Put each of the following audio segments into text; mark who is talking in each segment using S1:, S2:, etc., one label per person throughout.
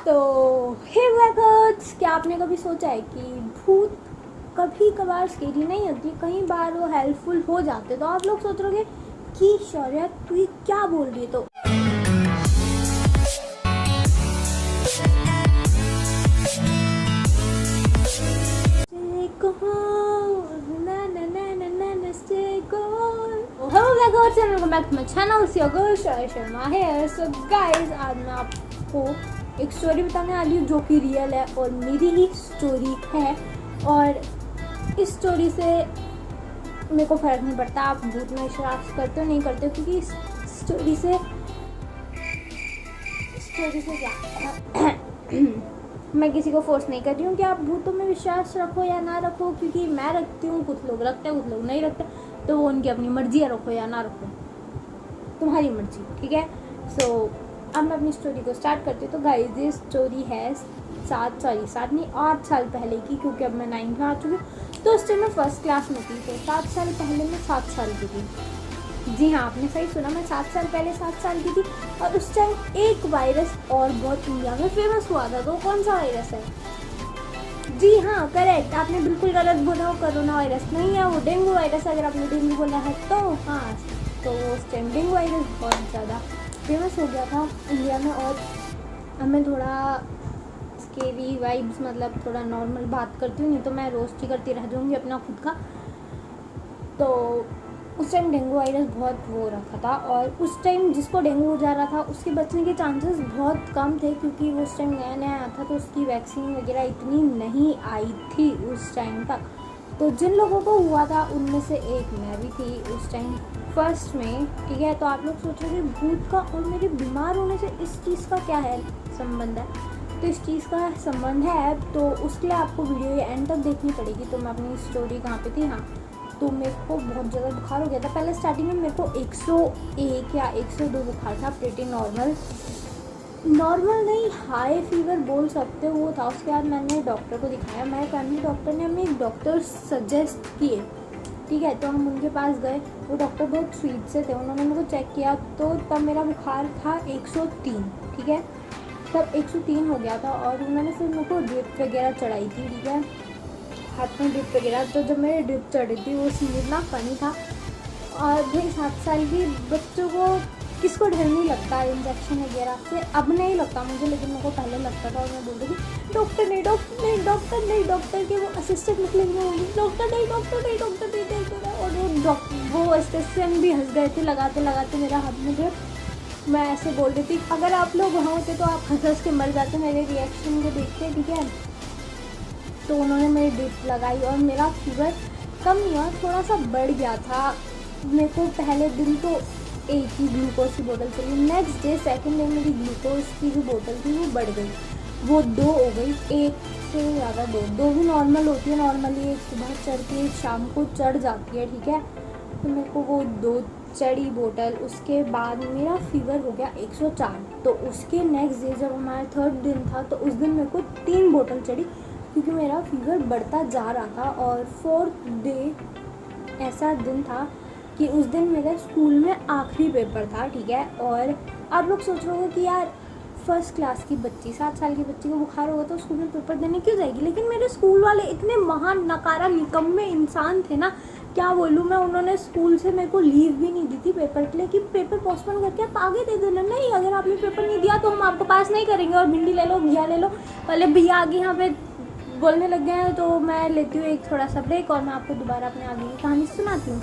S1: तो हे ब्लैकर्ट्स, क्या आपने कभी सोचा है कि भूत कभी कभार स्केरी नहीं होती, कई बार वो हेल्पफुल हो जाते? तो आप लोग सोच रहे कि शौर्या तू ये क्या बोल रही है? तो hello blackhearts and welcome back to my channel. Your girl Shaurya Sharma है। सो गाइस, आज मैं आपको एक स्टोरी बताने वाली हूँ जो कि रियल है और मेरी ही स्टोरी है। और इस स्टोरी से मेरे को फ़र्क नहीं पड़ता आप भूत में विश्वास करते हो नहीं करते हो, क्योंकि इस स्टोरी से क्या मैं किसी को फोर्स नहीं कर रही हूँ कि आप भूतों में विश्वास रखो या ना रखो, क्योंकि मैं रखती हूँ, कुछ लोग रखते हैं, कुछ लोग नहीं रखते, तो वो उनकी अपनी मर्जी है, रखो या ना रखो, तुम्हारी मर्जी, ठीक है। सो अब मैं अपनी स्टोरी को स्टार्ट करती हूँ। तो गाइस, ये स्टोरी है 8 साल पहले की, क्योंकि अब मैं 9th में आ चुकी हूँ। तो उस टाइम मैं फर्स्ट क्लास में थी। तो 7 साल पहले मैं 7 साल की थी। जी हाँ, आपने सही सुना, मैं 7 साल पहले 7 साल की थी। और उस टाइम एक वायरस और बहुत इंडिया में फेमस हुआ था। तो कौन सा वायरस है? जी हाँ, करेक्ट, आपने बिल्कुल गलत बोला। वो कोरोना वायरस नहीं है, वो डेंगू वायरस। अगर आपने डेंगू बोला है तो हाँ, तो उस टाइम डेंगू वायरस बहुत ज़्यादा फेमस हो गया था इंडिया में। और हमें थोड़ा स्केरी वाइब्स, मतलब थोड़ा नॉर्मल बात करती हूँ, नहीं तो मैं रोस्ट ही करती रह जाऊँगी अपना खुद का। तो उस टाइम डेंगू वायरस बहुत वो रखा था, और उस टाइम जिसको डेंगू हो जा रहा था उसके बचने के चांसेस बहुत कम थे, क्योंकि वो उस टाइम नया नया आया था। तो उसकी वैक्सीन वगैरह इतनी नहीं आई थी उस टाइम तक। तो जिन लोगों को हुआ था उनमें से एक मैं भी थी उस टाइम फर्स्ट में, ठीक है। तो आप लोग सोच रहे थे भूत का और मेरे बीमार होने से इस चीज़ का क्या है संबंध है? तो इस चीज़ का संबंध है, तो उसके लिए आपको वीडियो ये एंड तक देखनी पड़ेगी। तो मैं अपनी स्टोरी कहाँ पे थी, हाँ, तो मेरे को बहुत ज़्यादा बुखार हो गया था। पहले स्टार्टिंग में मेरे को 101 या 102 बुखार था, प्रीटी नॉर्मल नहीं, हाई फीवर बोल सकते हो वो था। उसके बाद मैंने डॉक्टर को दिखाया, मेरे फैमिली डॉक्टर ने हमें एक डॉक्टर सजेस्ट किए, ठीक है। तो हम उनके पास गए। वो डॉक्टर बहुत स्वीट से थे, उन्होंने मेरे को चेक किया। तो तब मेरा बुखार था 103, ठीक है, तब 103 हो गया था। और उन्होंने फिर मेरे को ड्रिप वगैरह चढ़ाई थी, ठीक है, हाथ में ड्रिप वगैरह। तो जब मेरी ड्रिप चढ़ी थी वो सीन इतना फनी था। और भाई 7 साल की बच्चों को किसको डर नहीं लगता इंजेक्शन वगैरह से? अब नहीं लगता मुझे, लेकिन मेरे को पहले लगता था। और मैं बोल रही थी डॉक्टर नहीं, डॉक्टर नहीं, डॉक्टर नहीं, डॉक्टर के वो असिस्टेंट निकलेंगे, डॉक्टर नहीं, डॉक्टर नहीं, डॉक्टर नहीं, डॉक्टर। और वो असिस्टेंट भी हंस गए थे लगाते लगाते मेरा हाथ में ड्रिप। मैं ऐसे बोल रही थी, अगर आप लोग वहाँ होते तो आप हंस के मर जाते मेरे रिएक्शन को देखते, ठीक है। तो उन्होंने मेरी ड्रिप लगाई और मेरा फीवर कम नहीं हुआ, थोड़ा सा बढ़ गया था। मेरे को पहले दिन तो एक ही ग्लूकोज की बोतल चली, नेक्स्ट डे सेकंड डे मेरी ग्लूकोज की जो बोतल थी वो बढ़ गई, वो 2 हो गई, 1 से ज़्यादा 2 भी नॉर्मल होती है। नॉर्मली एक सुबह चढ़ के एक शाम को चढ़ जाती है, ठीक है। तो मेरे को वो 2 चढ़ी बोतल। उसके बाद मेरा फीवर हो गया 104। तो उसके नेक्स्ट डे जब हमारा 3rd दिन था, तो उस दिन मेरे को 3 बोतल चढ़ी, क्योंकि मेरा फीवर बढ़ता जा रहा था। और 4th डे ऐसा दिन था कि उस दिन मेरे स्कूल में आखिरी पेपर था, ठीक है। और आप लोग सोच रहे हो कि यार फर्स्ट क्लास की बच्ची, 7 साल की बच्ची को बुखार होगा तो स्कूल में पेपर देने क्यों जाएगी? लेकिन मेरे स्कूल वाले इतने महान नकारा निकम्मे इंसान थे ना, क्या बोलूँ मैं। उन्होंने स्कूल से मेरे को लीव भी नहीं दी थी पेपर के लिए कि पेपर पोस्टपोन करके आप आगे दे देना। नहीं, अगर आपने पेपर नहीं दिया तो हम आपको पास नहीं करेंगे, और भिंडी ले लो, घिया ले लो। पहले भैया आगे यहाँ पे बोलने लग गए हैं। तो मैं लेती हूँ एक थोड़ा सा ब्रेक और मैं आपको दोबारा अपने आगे की कहानी सुनाती हूँ।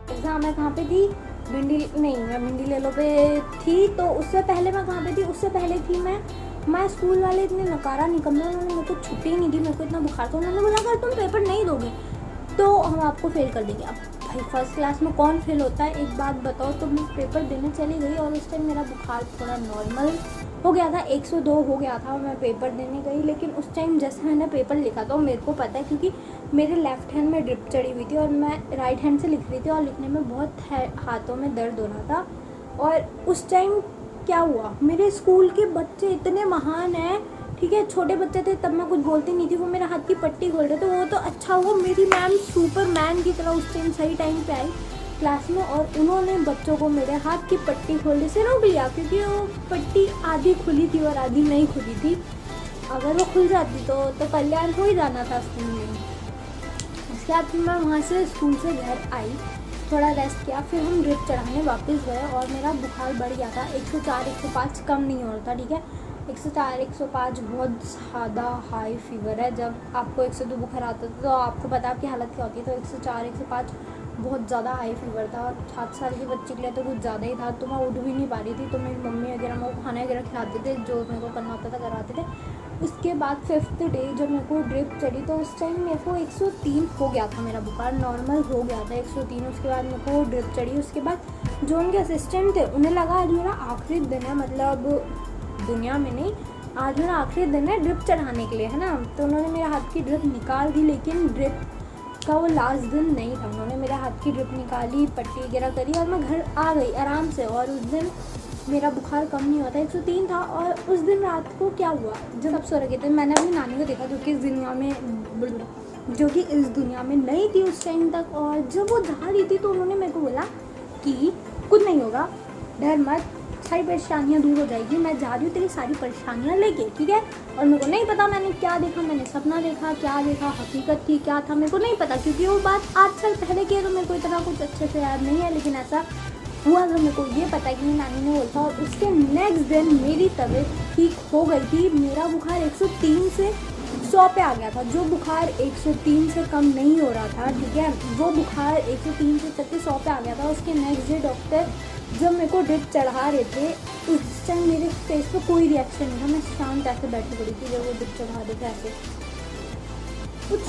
S1: एग्ज़ाम मैं कहाँ पे थी? भिंडी नहीं, मैं भिंडी ले लो पे थी। तो उससे पहले मैं कहाँ पे थी? उससे पहले थी मैं स्कूल वाले इतने नकारा निकम्मे, उन्होंने मेरे को छुट्टी नहीं दी। मेरे को इतना बुखार था, उन्होंने बोला अगर तुम पेपर नहीं दोगे तो हम आपको फेल कर देंगे। अब भाई फर्स्ट क्लास में कौन फेल होता है, एक बात बताओ। तो मैं पेपर देने चली गई और उस टाइम मेरा बुखार थोड़ा नॉर्मल हो गया था, 102 हो गया था। मैं पेपर देने गई, लेकिन उस टाइम जैसे मैंने पेपर लिखा था, मेरे को पता है क्योंकि मेरे लेफ़्ट हैंड में ड्रिप चढ़ी हुई थी और मैं राइट हैंड से लिख रही थी, और लिखने में बहुत हाथों में दर्द हो रहा था। और उस टाइम क्या हुआ, मेरे स्कूल के बच्चे इतने महान हैं, ठीक है, छोटे बच्चे थे तब मैं कुछ बोलती नहीं थी, वो मेरे हाथ की पट्टी खोल रहे थे। वो तो अच्छा हुआ मेरी मैम सुपरमैन की तरह उस टाइम सही टाइम पे आई। क्लास में, और उन्होंने बच्चों को मेरे हाथ की पट्टी खोलने से रोक लिया, क्योंकि वो पट्टी आधी खुली थी और आधी नहीं खुली थी। अगर वो खुल जाती तो कल्याण हो ही जाना था स्कूल में। उसके बाद मैं वहाँ से स्कूल से घर आई, थोड़ा रेस्ट किया, फिर हम ड्रिप चढ़ाने वापस गए और मेरा बुखार बढ़ गया था। 104 105 कम नहीं हो रहा था, ठीक है। 104 105 बहुत ज़्यादा हाई फीवर है। जब आपको 102 बुखार आता था तो आपको पता आपकी हालत क्या होती है। तो 104 105 बहुत ज़्यादा हाई फीवर था, और 7 साल की बच्ची के लिए तो कुछ ज़्यादा ही था। तो मैं उठ भी नहीं पा रही थी, तो मेरी मम्मी वगैरह मेरे को खाना वगैरह खिलाते थे, जो मेरे को करना होता था करवाते थे। उसके बाद 5th डे जब मेरे को ड्रिप चढ़ी तो उस टाइम मेरे को 103 हो गया था, मेरा बुखार नॉर्मल हो गया था 103। उसके बाद मेरे को ड्रिप चढ़ी। उसके बाद जो उनके असिस्टेंट थे उन्हें लगा आज मेरा आखिरी दिन है, मतलब दुनिया में नहीं, आज मेरा आखिरी दिन है ड्रिप चढ़ाने के लिए, है ना। तो उन्होंने मेरे हाथ की ड्रिप निकाल दी, लेकिन ड्रिप का वो लास्ट दिन नहीं था। उन्होंने मेरे हाथ की ड्रिप निकाली, पट्टी वगैरह करी और मैं घर आ गई आराम से। और उस दिन मेरा बुखार कम नहीं हुआ था, 103 था। और उस दिन रात को क्या हुआ, जब सब सो रखे थे, मैंने अपनी नानी को देखा जो कि इस दुनिया में नहीं थी उस टाइम तक। और जब वो जा रही थी तो उन्होंने मेरे को बोला कि कुछ नहीं होगा, डर मत, सारी परेशानियाँ दूर हो जाएगी, मैं जा रही हूँ तेरी सारी परेशानियाँ लेके, ठीक है। और मेरे को नहीं पता मैंने क्या देखा, मैंने सपना देखा, क्या देखा, हकीकत थी, क्या था, मेरे को नहीं पता, क्योंकि वो बात 8 साल पहले की है, तो मेरे को इतना कुछ अच्छे से याद नहीं है। लेकिन ऐसा हुआ था, मेरे को ये पता है कि मेरी नानी ने बोला था। और उसके नेक्स्ट दिन मेरी तबीयत ठीक हो गई थी। मेरा बुखार 103 से 100 पे आ गया था। जो बुखार 103 से कम नहीं हो रहा था, ठीक है, वो बुखार 103 से चढ़ के 100 पे आ गया था। उसके नेक्स्ट डे डॉक्टर जब मेरे को ड्रिप चढ़ा रहे थे, उस टाइम मेरे फेस पे कोई रिएक्शन नहीं था। मैं शांत ऐसे बैठी पड़ी थी जब वो ड्रिप चढ़ा रहे थे, ऐसे कुछ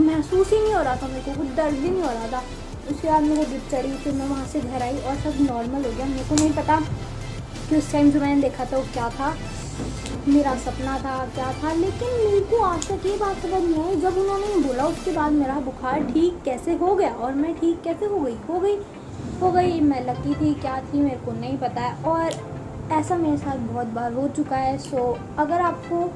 S1: महसूस ही नहीं हो रहा था, मेरे को कुछ दर्द भी नहीं हो रहा था। उसके बाद मेरे को ड्रिप चढ़ी, फिर मैं वहाँ से घर आई और सब नॉर्मल हो गया। मेरे को नहीं पता कि उस टाइम जो मैंने देखा था वो क्या था, मेरा सपना था, क्या था। लेकिन मेरे को आज तक ये बात समझ नहीं आई, जब उन्होंने बोला उसके बाद मेरा बुखार ठीक कैसे हो गया और मैं ठीक कैसे हो गई। मैं लकी थी, क्या थी, मेरे को नहीं पता है। और ऐसा मेरे साथ बहुत बार हो चुका है। सो अगर आपको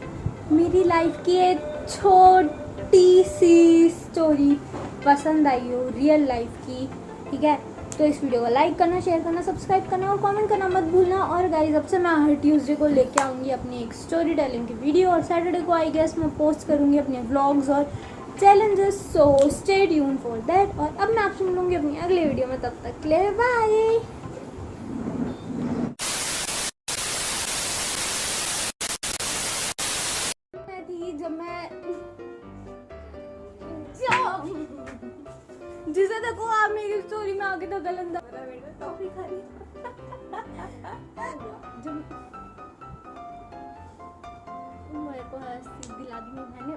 S1: मेरी लाइफ की एक छोटी सी स्टोरी पसंद आई हो रियल लाइफ की, ठीक है, तो इस वीडियो को लाइक करना, शेयर करना, सब्सक्राइब करना और कमेंट करना मत भूलना। और गाइस, अब से मैं हर ट्यूसडे को लेके आऊँगी अपनी एक स्टोरी टेलिंग की वीडियो, और सैटरडे को आई गेस मैं पोस्ट करूँगी अपने व्लॉग्स और challenges. So stay tune for that. और अब मैं आपसे मिलूँगी अपनी अगले वीडियो में, तब तक के लिए बाय। जिसे देखो आप मेरी स्टोरी में आगे तो गलंदा टॉफी खा रही मेरे को दिला दी मैंने।